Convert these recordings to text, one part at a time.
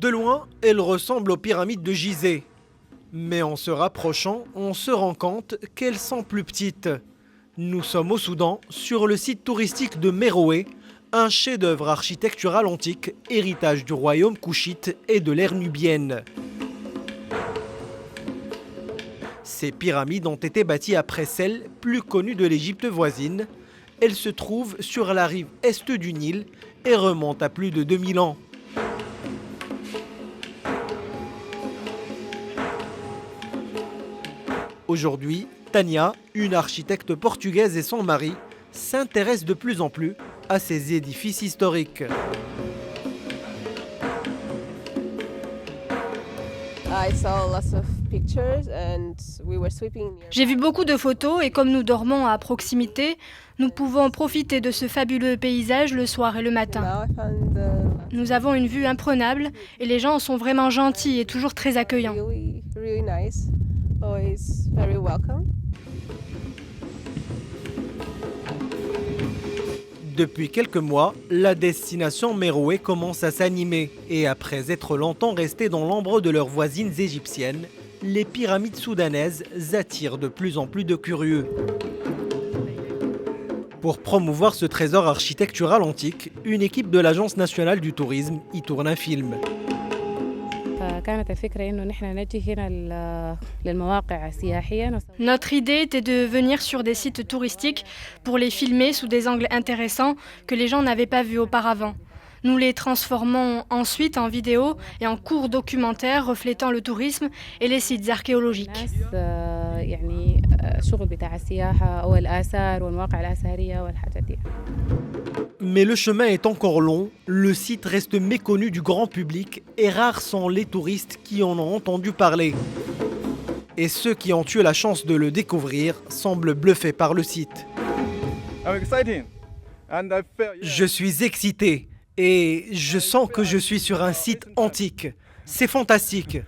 De loin, elles ressemblent aux pyramides de Gizeh. Mais en se rapprochant, on se rend compte qu'elles sont plus petites. Nous sommes au Soudan, sur le site touristique de Meroé, un chef-d'œuvre architectural antique, héritage du royaume couchite et de l'ère nubienne. Ces pyramides ont été bâties après celles plus connues de l'Égypte voisine. Elles se trouvent sur la rive est du Nil et remontent à plus de 2000 ans. Aujourd'hui, Tania, une architecte portugaise et son mari, s'intéressent de plus en plus à ces édifices historiques. J'ai vu beaucoup de photos et comme nous dormons à proximité, nous pouvons profiter de ce fabuleux paysage le soir et le matin. Nous avons une vue imprenable et les gens sont vraiment gentils et toujours très accueillants. Depuis quelques mois, la destination Meroé commence à s'animer et après être longtemps restées dans l'ombre de leurs voisines égyptiennes, les pyramides soudanaises attirent de plus en plus de curieux. Pour promouvoir ce trésor architectural antique, une équipe de l'Agence nationale du tourisme y tourne un film. Notre idée était de venir sur des sites touristiques pour les filmer sous des angles intéressants que les gens n'avaient pas vus auparavant. Nous les transformons ensuite en vidéos et en courts documentaires reflétant le tourisme et les sites archéologiques. Mais le chemin est encore long, le site reste méconnu du grand public et rares sont les touristes qui en ont entendu parler. Et ceux qui ont eu la chance de le découvrir semblent bluffés par le site. Je suis excité et je sens que je suis sur un site antique. C'est fantastique.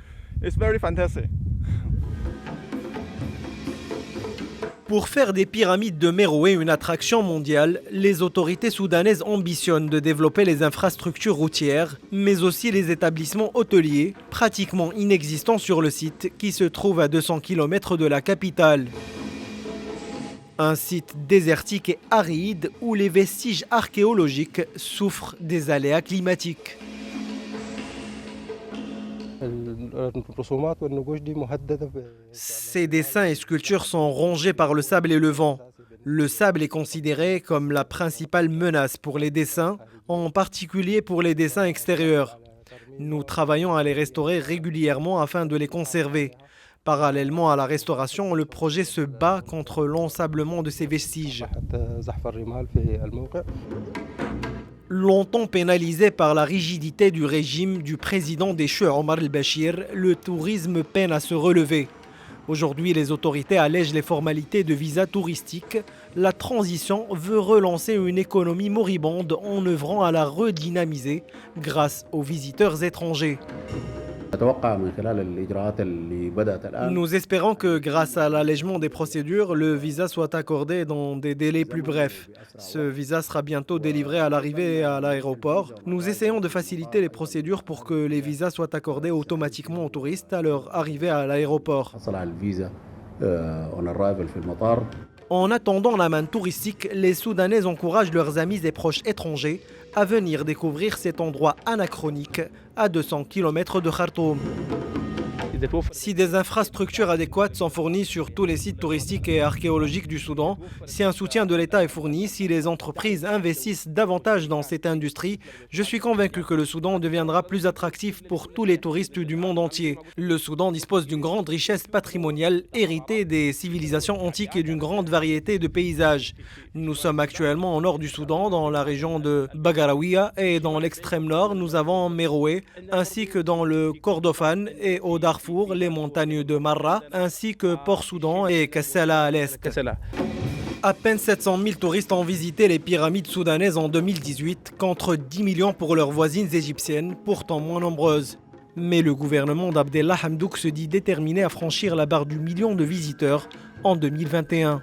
Pour faire des pyramides de Meroé une attraction mondiale, les autorités soudanaises ambitionnent de développer les infrastructures routières, mais aussi les établissements hôteliers, pratiquement inexistants sur le site, qui se trouve à 200 km de la capitale. Un site désertique et aride où les vestiges archéologiques souffrent des aléas climatiques. Ces dessins et sculptures sont rongés par le sable et le vent. Le sable est considéré comme la principale menace pour les dessins, en particulier pour les dessins extérieurs. Nous travaillons à les restaurer régulièrement afin de les conserver. Parallèlement à la restauration, le projet se bat contre l'ensablement de ces vestiges. Longtemps pénalisé par la rigidité du régime du président déchu Omar el-Béchir, le tourisme peine à se relever. Aujourd'hui, les autorités allègent les formalités de visa touristique. La transition veut relancer une économie moribonde en œuvrant à la redynamiser grâce aux visiteurs étrangers. Nous espérons que grâce à l'allègement des procédures, le visa soit accordé dans des délais plus brefs. Ce visa sera bientôt délivré à l'arrivée à l'aéroport. Nous essayons de faciliter les procédures pour que les visas soient accordés automatiquement aux touristes à leur arrivée à l'aéroport. En attendant la manne touristique, les Soudanais encouragent leurs amis et proches étrangers à venir découvrir cet endroit anachronique à 200 km de Khartoum. Si des infrastructures adéquates sont fournies sur tous les sites touristiques et archéologiques du Soudan, si un soutien de l'État est fourni, si les entreprises investissent davantage dans cette industrie, je suis convaincu que le Soudan deviendra plus attractif pour tous les touristes du monde entier. Le Soudan dispose d'une grande richesse patrimoniale héritée des civilisations antiques et d'une grande variété de paysages. Nous sommes actuellement au nord du Soudan, dans la région de Bagarawiya, et dans l'extrême nord, nous avons Meroé, ainsi que dans le Kordofan et au Darfour, les montagnes de Marra, ainsi que Port-Soudan et Kassala à l'est. À peine 700 000 touristes ont visité les pyramides soudanaises en 2018, contre 10 millions pour leurs voisines égyptiennes, pourtant moins nombreuses. Mais le gouvernement d'Abdallah Hamdouk se dit déterminé à franchir la barre du million de visiteurs en 2021.